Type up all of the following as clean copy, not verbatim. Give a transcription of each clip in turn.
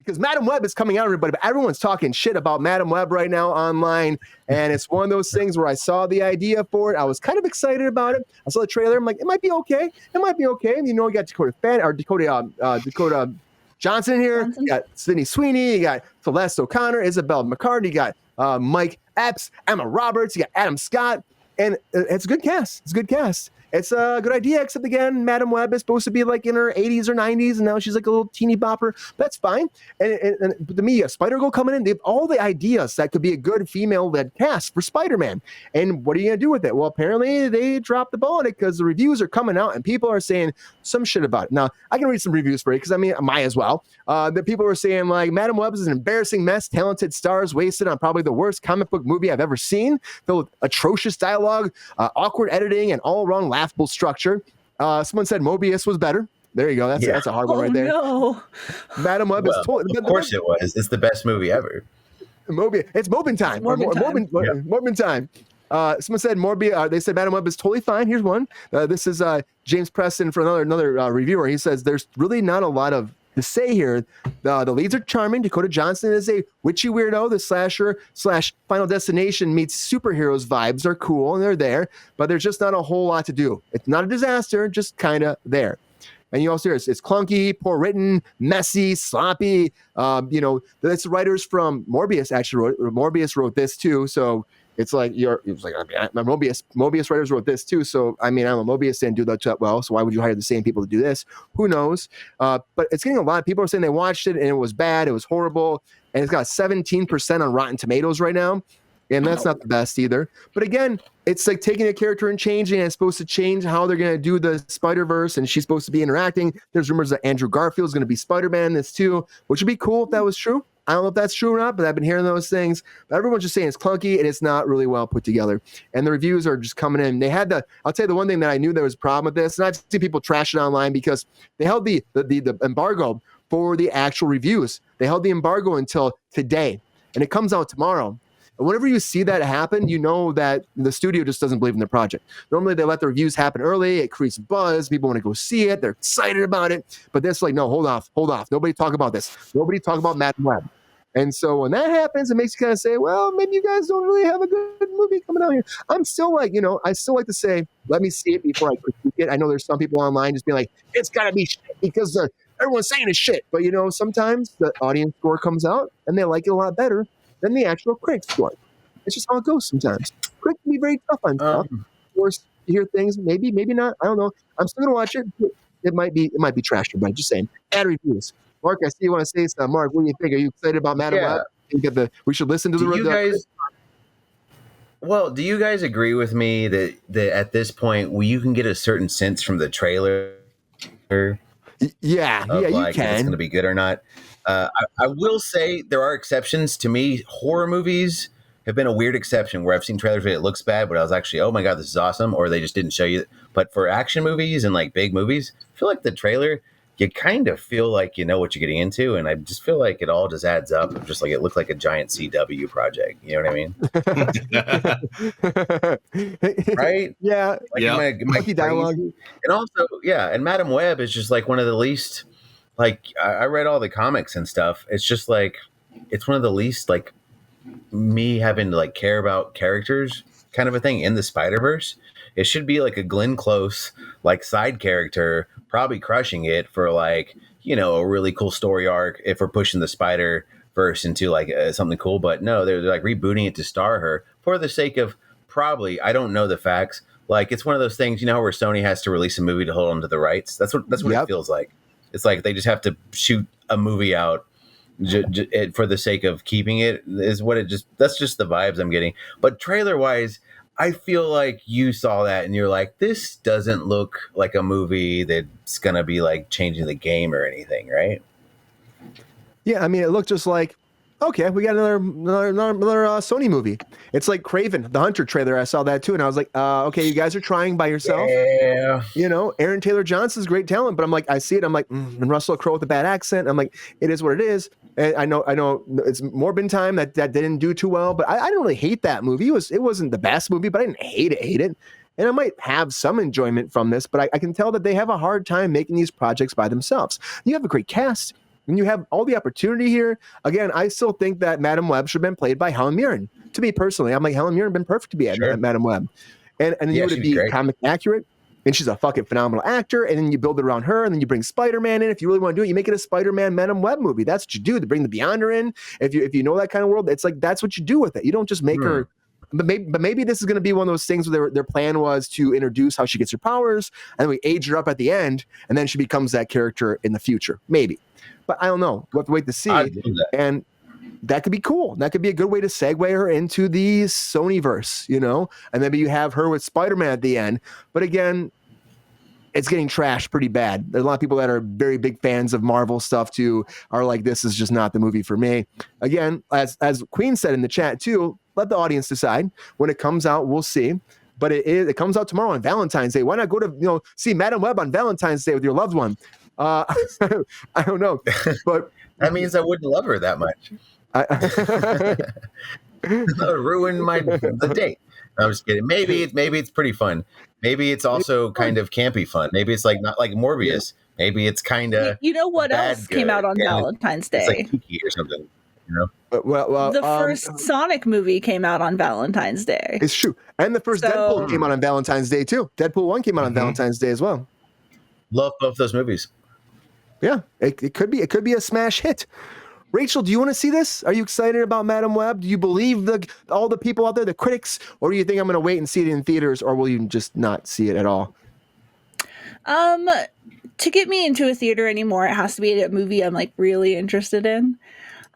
because Madame Webb is coming out, everybody, but everyone's talking shit about Madame Webb right now online. And it's one of those things where I saw the idea for it. I was kind of excited about it. I saw the trailer. I'm like, it might be okay. It might be okay. And, you know, you got Dakota Johnson in here. You got Sydney Sweeney. You got Celeste O'Connor, Isabel McCartney. You got Mike Epps, Emma Roberts. You got Adam Scott. And it's a good cast. It's a good cast. It's a good idea, except again, Madame Webb is supposed to be like in her 80s or 90s, and now she's like a little teeny bopper. That's fine. And to me, Spider-Girl coming in, they have all the ideas that could be a good female-led cast for Spider-Man. And what are you going to do with it? Well, apparently they dropped the ball on it because the reviews are coming out and people are saying some shit about it. Now, I can read some reviews for it because, I mean, I might as well. The people are saying, like, Madame Webb is an embarrassing mess, talented stars wasted on probably the worst comic book movie I've ever seen, filled with atrocious dialogue, awkward editing, and all-around laughable structure. Someone said Mobius was better. There you go. That's a hard one right there. No. Madame Webb is totally. Of course it was. It's the best movie ever. It's Morbin time. Morbin time. Someone said Morbius. They said Madame Webb is totally fine. Here's one. This is James Preston for another reviewer. He says there's really not a lot of to say here. The leads are charming. Dakota Johnson is a witchy weirdo. The slasher / Final Destination meets superheroes vibes are cool and they're there, but there's just not a whole lot to do. It's not a disaster, just kind of there. And you also hear it's clunky, poor written, messy, sloppy. That's the writers from Morbius actually wrote. Morbius wrote this too, so it's like Mobius writers wrote this too. So I mean, I don't know, Mobius didn't do that well. So why would you hire the same people to do this? Who knows? But it's getting a lot. People are saying they watched it and it was bad. It was horrible, and it's got 17% on Rotten Tomatoes right now. And that's not the best either. But again, it's like taking a character and changing, and it's supposed to change how they're going to do the Spider-Verse, and she's supposed to be interacting. There's rumors that Andrew Garfield is going to be Spider-Man in this too, which would be cool if that was true. I don't know if that's true or not, but I've been hearing those things. But everyone's just saying it's clunky and it's not really well put together. And the reviews are just coming in. I'll tell you the one thing that I knew there was a problem with this, and I've seen people trash it online because they held the embargo for the actual reviews. They held the embargo until today, and it comes out tomorrow. And whenever you see that happen, you know that the studio just doesn't believe in their project. Normally, they let the reviews happen early. It creates buzz. People want to go see it. They're excited about it. But this, like, no, hold off. Nobody talk about this. Nobody talk about Madame Webb. And so when that happens, it makes you kind of say, well, maybe you guys don't really have a good movie coming out here. I'm still like, I still like to say, let me see it before I critique it. I know there's some people online just being like, it's got to be shit because everyone's saying it's shit. But, sometimes the audience score comes out and they like it a lot better than the actual critic score. It's just how it goes sometimes. Critics can be very tough on stuff. Of course, you hear things, maybe not. I don't know. I'm still gonna watch it. It might be trashed, but just saying. Bad reviews. Mark, I see you want to say something. Mark, what do you think? Are you excited about Madame Webb? We should listen to do you guys agree with me that at this point you can get a certain sense from the trailer? Yeah, you can. If it's going to be good or not. I will say there are exceptions. To me, horror movies have been a weird exception where I've seen trailers where it looks bad, but I was actually, oh my God, this is awesome. Or they just didn't show you. But for action movies and like big movies, I feel like the trailer, you kind of feel like you know what you're getting into. And I just feel like it all just adds up. Just like it looked like a giant CW project. You know what I mean? Right? Yeah. Like my dialogue. And also, and Madame Webb is just like one of the least, like I read all the comics and stuff. It's just like, it's one of the least like me having to like care about characters kind of a thing in the Spider-Verse. It should be like a Glenn Close, like side character, probably crushing it for like, a really cool story arc if we're pushing the Spider-Verse into like something cool. But no, they're like rebooting it to star her for the sake of probably, I don't know the facts. Like it's one of those things, where Sony has to release a movie to hold on to the rights. That's what it feels like. It's like they just have to shoot a movie out for the sake of keeping it is what that's just the vibes I'm getting. But trailer wise, I feel like you saw that and you're like, this doesn't look like a movie that's going to be like changing the game or anything, right? Yeah, I mean, it looked just like, okay, we got another Sony movie. It's like Kraven, the Hunter trailer. I saw that too, and I was like, okay, you guys are trying by yourself. Yeah. Aaron Taylor Johnson's great talent, but I'm like, I see it. I'm like, and Russell Crowe with a bad accent. I'm like, it is what it is. And I know it's Morbin time that didn't do too well, but I didn't really hate that movie. It wasn't the best movie, but I didn't hate it. And I might have some enjoyment from this, but I can tell that they have a hard time making these projects by themselves. You have a great cast. when you have all the opportunity here, again, I still think that Madame Webb should have been played by Helen Mirren. To me personally, I'm like, Helen Mirren been perfect to be at Madame Webb. And you would be comic accurate. And she's a fucking phenomenal actor. And then you build it around her. And then you bring Spider-Man in. If you really want to do it, you make it a Spider-Man Madame Webb movie. That's what you do. To bring the Beyonder in. If you know that kind of world, it's like, that's what you do with it. You don't just make her. But maybe this is going to be one of those things where their plan was to introduce how she gets her powers. And then we age her up at the end. And then she becomes that character in the future. Maybe. But I don't know. We'll have to wait to see. And that could be cool. That could be a good way to segue her into the Sony verse, you know, and maybe you have her with Spider-Man at the end. But again, it's getting trashed pretty bad. There's a lot of people that are very big fans of Marvel stuff too, are like, this is just not the movie for me. Again, as Queen said in the chat too, let the audience decide. When it comes out, we'll see. But it comes out tomorrow on Valentine's Day. Why not go to, see Madame Webb on Valentine's Day with your loved one? I don't know, but that means I wouldn't love her that much. That would ruin the date. I'm just kidding. Maybe it's pretty fun. Maybe it's also kind of campy fun. Maybe it's like not like Morbius. Maybe it's kind of what else came out on Valentine's Day? It's like Kiki or something. Well, the first Sonic movie came out on Valentine's Day. It's true, and the first Deadpool came out on Valentine's Day too. Deadpool 1 came out on Valentine's Day as well. Love both those movies. Yeah, it could be a smash hit. Rachel, do you want to see this? Are you excited about Madame Webb? Do you believe all the people out there, the critics, or do you think I'm going to wait and see it in theaters, or will you just not see it at all? To get me into a theater anymore, it has to be a movie I'm like really interested in.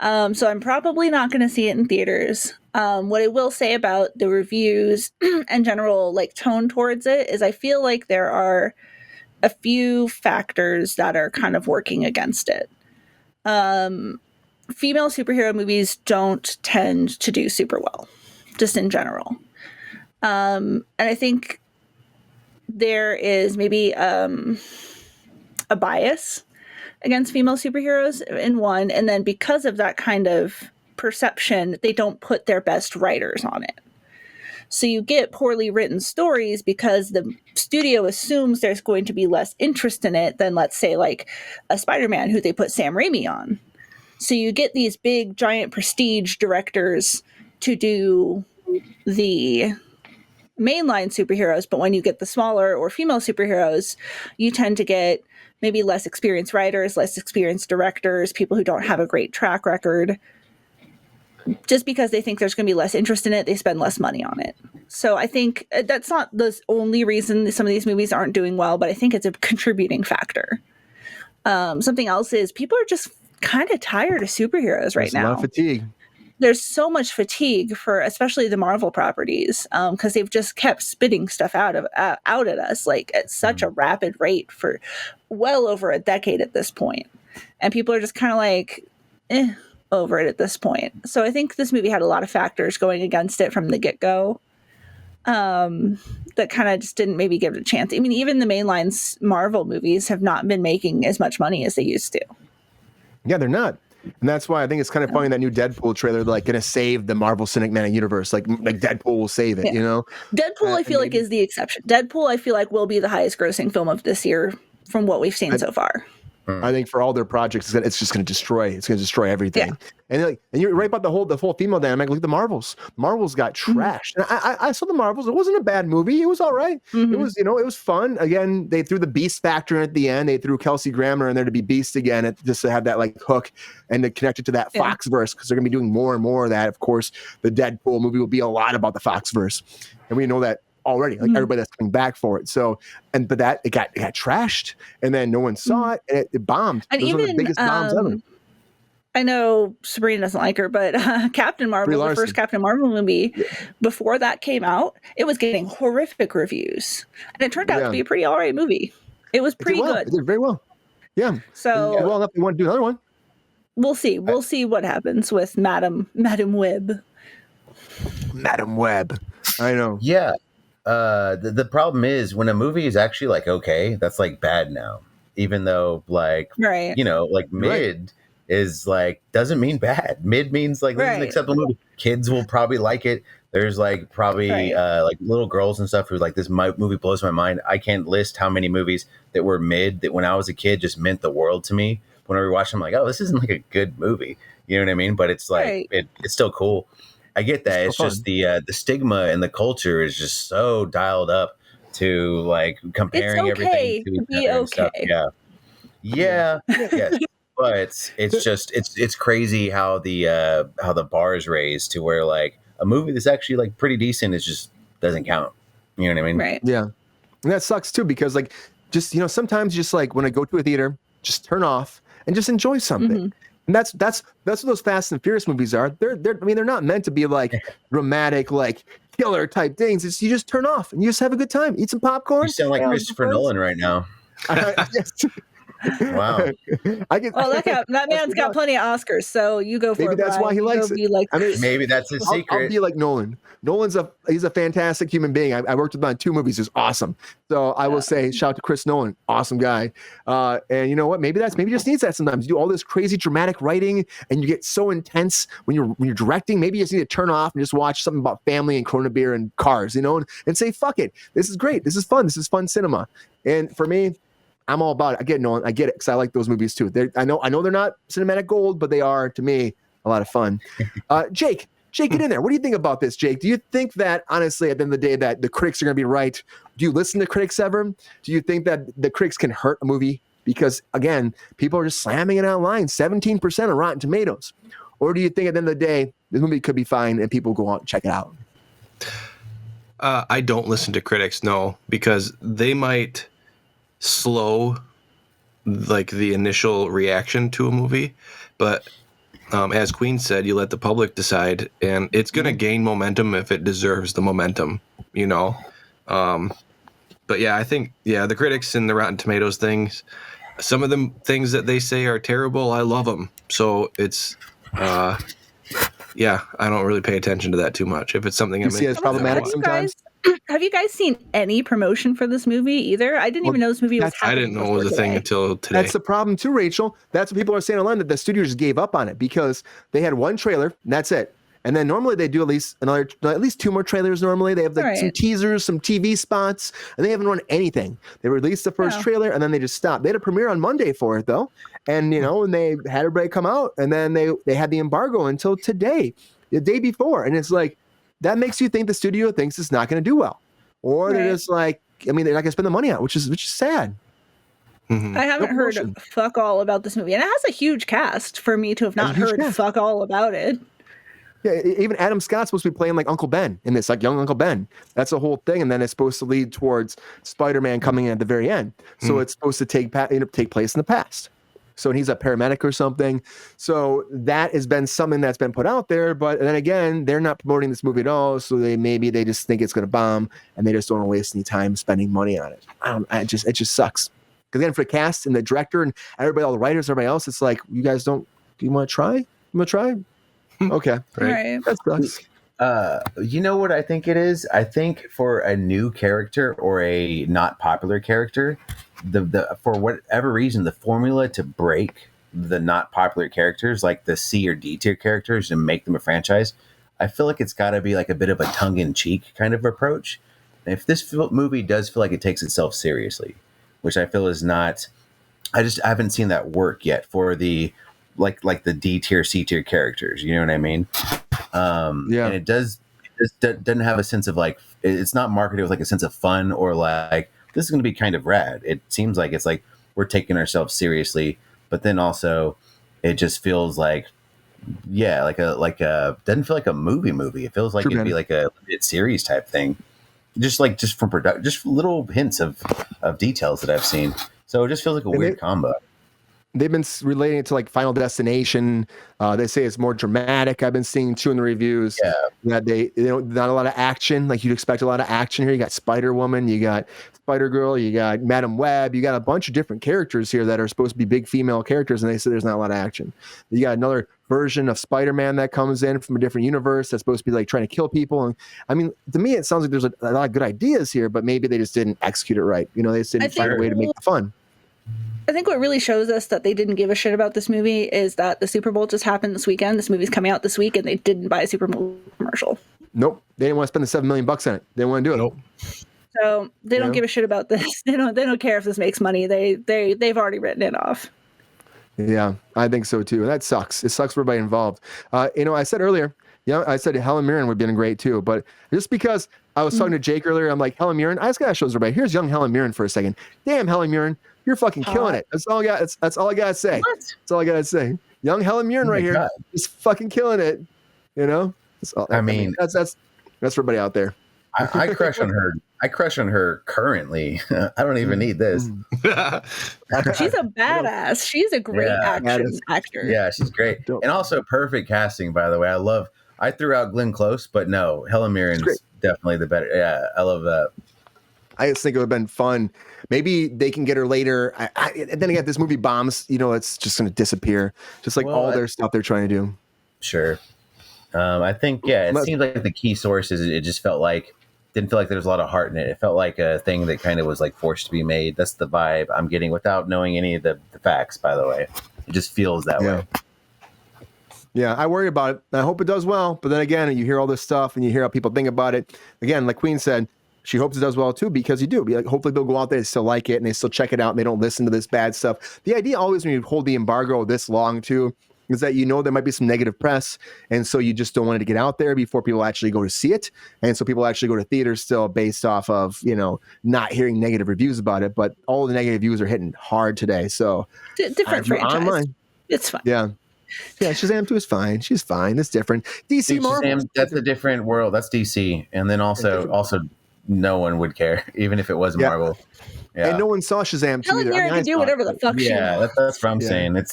So I'm probably not going to see it in theaters. What I will say about the reviews and general like tone towards it is I feel like there are a few factors that are kind of working against it. Female superhero movies don't tend to do super well, just in general. And I think there is maybe a bias against female superheroes in one, and then because of that kind of perception, they don't put their best writers on it. So you get poorly written stories because the studio assumes there's going to be less interest in it than, let's say, like a Spider-Man who they put Sam Raimi on. So you get these big, giant prestige directors to do the mainline superheroes, but when you get the smaller or female superheroes, you tend to get maybe less experienced writers, less experienced directors, people who don't have a great track record. Just because they think there's going to be less interest in it, they spend less money on it. So I think that's not the only reason some of these movies aren't doing well, but I think it's a contributing factor. Something else is people are just kind of tired of superheroes right now. A lot of fatigue. There's so much fatigue for especially the Marvel properties because they've just kept spitting stuff out at us like at such a rapid rate for well over a decade at this point. And people are just kind of like, over it at this point. So I think this movie had a lot of factors going against it from the get-go that kind of just didn't maybe give it a chance. I mean, even the mainline Marvel movies have not been making as much money as they used to. Yeah, they're not. And that's why I think it's kind of funny that new Deadpool trailer, like, going to save the Marvel Cinematic Universe. Like Deadpool will save it, you know? Deadpool, I feel like, is the exception. Deadpool, I feel like, will be the highest grossing film of this year from what we've seen so far. I think for all their projects, it's just going to destroy. It's going to destroy everything. Yeah. And you're right about the whole female dynamic. Look at the Marvels. Marvels got trashed. And I saw the Marvels. It wasn't a bad movie. It was all right. It was, it was fun. Again, they threw the Beast factor in at the end. They threw Kelsey Grammer in there to be Beast again, just to have that like hook and to connect it to that Foxverse, because they're going to be doing more and more of that. Of course, the Deadpool movie will be a lot about the Foxverse, and we know that already, like everybody that's coming back for it. So, but that it got trashed, and then no one saw it, and it bombed. And Those even were the biggest bombs ever. I know Sabrina doesn't like her, but Captain Marvel, the first Captain Marvel movie, before that came out, it was getting horrific reviews, and it turned out to be a pretty alright movie. It was pretty good. It did very well. Yeah. So well enough, we want to do another one. We'll see. We'll see what happens with Madame Webb. Madame Webb. I know. Yeah. The problem is when a movie is actually like okay, that's like bad now. Even though like like mid is like doesn't mean bad. Mid means like this is an acceptable movie. Kids will probably like it. There's like probably like little girls and stuff who like this movie blows my mind. I can't list how many movies that were mid that when I was a kid just meant the world to me. whenever we watch, I'm like, oh, this isn't like a good movie. You know what I mean? But it's like it's still cool. I get that. It's just the stigma and the culture is just so dialed up to like comparing everything to each other and stuff. Yeah. Yes. But it's crazy how the bar is raised to where like a movie that's actually like pretty decent is just doesn't count. You know what I mean? Right. Yeah. And that sucks too, because like just sometimes just like when I go to a theater, just turn off and just enjoy something. And that's what those Fast and Furious movies are. They're not meant to be like dramatic, like killer type things. It's you just turn off and you just have a good time. Eat some popcorn. You sound like Christopher Nolan right now. Wow. That man's got plenty of Oscars, so you go for it. Maybe that's why he likes it. Maybe that's his secret. I'll be like Nolan. He's a fantastic human being. I worked with him on 2 movies. It's awesome. So I will say, shout out to Chris Nolan, awesome guy. And you know what? Maybe just needs that sometimes. You do all this crazy dramatic writing, and you get so intense when you're directing. Maybe you just need to turn off and just watch something about family and Corona beer and cars, and say, fuck it. This is great. This is fun. This is fun cinema. And for me, I'm all about it. I get Nolan. I get it because I like those movies too. I know they're not cinematic gold, but they are to me a lot of fun. Jake, get in there. What do you think about this, Jake? Do you think that honestly, at the end of the day, that the critics are going to be right? Do you listen to critics ever? Do you think that the critics can hurt a movie? Because again, people are just slamming it online. 17% on Rotten Tomatoes. Or do you think at the end of the day, this movie could be fine and people go out and check it out? I don't listen to critics, no, because they might slow like the initial reaction to a movie, but as Queen said, you let the public decide, and it's going to gain momentum if it deserves the momentum, but yeah, I think the critics and the Rotten Tomatoes things, some of them things that they say are terrible, I love them, so it's I don't really pay attention to that too much. If it's something you see as problematic sometimes. Have you guys seen any promotion for this movie either? I didn't even know this movie was happening. I didn't know it was a thing until today. That's the problem too, Rachel. That's what people are saying online, that the studio just gave up on it because they had one trailer and that's it. And then normally they do at least 2 more trailers. Normally they have some teasers, some TV spots, and they haven't run anything. They released the first trailer and then they just stopped. They had a premiere on Monday for it though, and and they had everybody come out, and then they had the embargo until today, the day before, and it's like. That makes you think the studio thinks it's not going to do well, or they're just like, they're not going to spend the money on it, which is sad. Mm-hmm. I haven't heard fuck all about this movie, and it has a huge cast for me to have not heard fuck all about it. Yeah, even Adam Scott's supposed to be playing like Uncle Ben in this, like young Uncle Ben. That's the whole thing, and then it's supposed to lead towards Spider-Man coming in at the very end. So it's supposed to take place in the past. So he's a paramedic or something. So that has been something that's been put out there. But then again, they're not promoting this movie at all. So they just think it's going to bomb, and they just don't want to waste any time spending money on it. It just sucks. Because again, for the cast and the director and everybody, all the writers, everybody else, it's like, you guys do you want to try? You want to try? Okay. Right. That sucks. You know what I think it is? I think for a new character or a not popular character, the for whatever reason, the formula to break the not popular characters, like the C or D tier characters, and make them a franchise, I feel like it's got to be like a bit of a tongue-in-cheek kind of approach. And if this movie does feel like it takes itself seriously, which I feel is not, I haven't seen that work yet for the like the D tier, C tier characters. You know what I mean? And it doesn't have a sense of like, it's not marketed with like a sense of fun or like, this is going to be kind of rad. It seems like it's like we're taking ourselves seriously, but then also it just feels like, like a doesn't feel like a movie. It feels like it'd be like a limited series type thing. Just from production, just little hints of details that I've seen. So it just feels like a weird combo. They've been relating it to like Final Destination. They say it's more dramatic. I've been seeing too in the reviews that they not a lot of action. Like you'd expect a lot of action here. You got Spider-Woman, you got Spider-Girl, you got Madame Webb, you got a bunch of different characters here that are supposed to be big female characters, and they say there's not a lot of action. You got another version of Spider-Man that comes in from a different universe that's supposed to be like trying to kill people. And I mean, to me, it sounds like there's a lot of good ideas here, but maybe they just didn't execute it right. They just didn't find a way to make it fun. I think what really shows us that they didn't give a shit about this movie is that the Super Bowl just happened this weekend. This movie's coming out this week, and they didn't buy a Super Bowl commercial. Nope, they didn't want to spend the $7 million on it. They didn't want to do it. Nope. So they don't give a shit about this. They don't care if this makes money. They've already written it off. Yeah, I think so too. That sucks. It sucks for everybody involved. I said earlier, I said Helen Mirren would have been great too, but just because I was talking to Jake earlier, I'm like, Helen Mirren, I just gotta show everybody. Here's young Helen Mirren for a second. Damn, Helen Mirren, you're fucking killing it. That's all I got. That's all I gotta say. What? That's all I gotta say. Young Helen Mirren right here, just fucking killing it. That's all, I mean, that's for everybody out there. I crush on her. I crush on her currently. I don't even need this. She's a badass. She's a great actor. Yeah, she's great. And also perfect casting, by the way. I threw out Glenn Close, but no, Helen Mirren's definitely the better. Yeah, I love that. I just think it would have been fun. Maybe they can get her later. And then again, this movie bombs, it's just going to disappear. Just like all their stuff they're trying to do. Sure. I think, it seems like the key source is it just didn't feel like there was a lot of heart in it. It felt like a thing that kind of was like forced to be made. That's the vibe I'm getting without knowing any of the facts, by the way. It just feels that way. Yeah, I worry about it. I hope it does well. But then again, you hear all this stuff and you hear how people think about it. Again, like Queen said, she hopes it does well too, because you do. Hopefully they'll go out there and still like it and they still check it out and they don't listen to this bad stuff. The idea always when you hold the embargo this long too is that there might be some negative press, and so you just don't want it to get out there before people actually go to see it, and so people actually go to theaters still based off of not hearing negative reviews about it. But all the negative views are hitting hard today, so different franchise. Online. It's fine. Yeah, Shazam 2 is fine. She's fine. It's different. DC Marvel. Shazam, that's a different world. That's DC, and then also no one would care even if it was Marvel. Yeah. And no one saw Shazam 2 Helen either. Mirren can do whatever the fuck she wants. That's what I'm saying. It's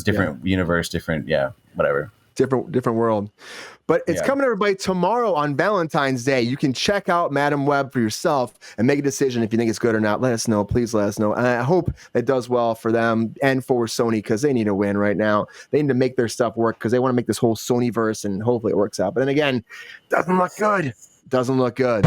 different universe, different, whatever. Different world. But it's coming, everybody, tomorrow on Valentine's Day. You can check out Madame Webb for yourself and make a decision if you think it's good or not. Let us know. Please let us know. And I hope it does well for them and for Sony, because they need a win right now. They need to make their stuff work because they want to make this whole Sony verse, and hopefully it works out. But then again, doesn't look good. Doesn't look good.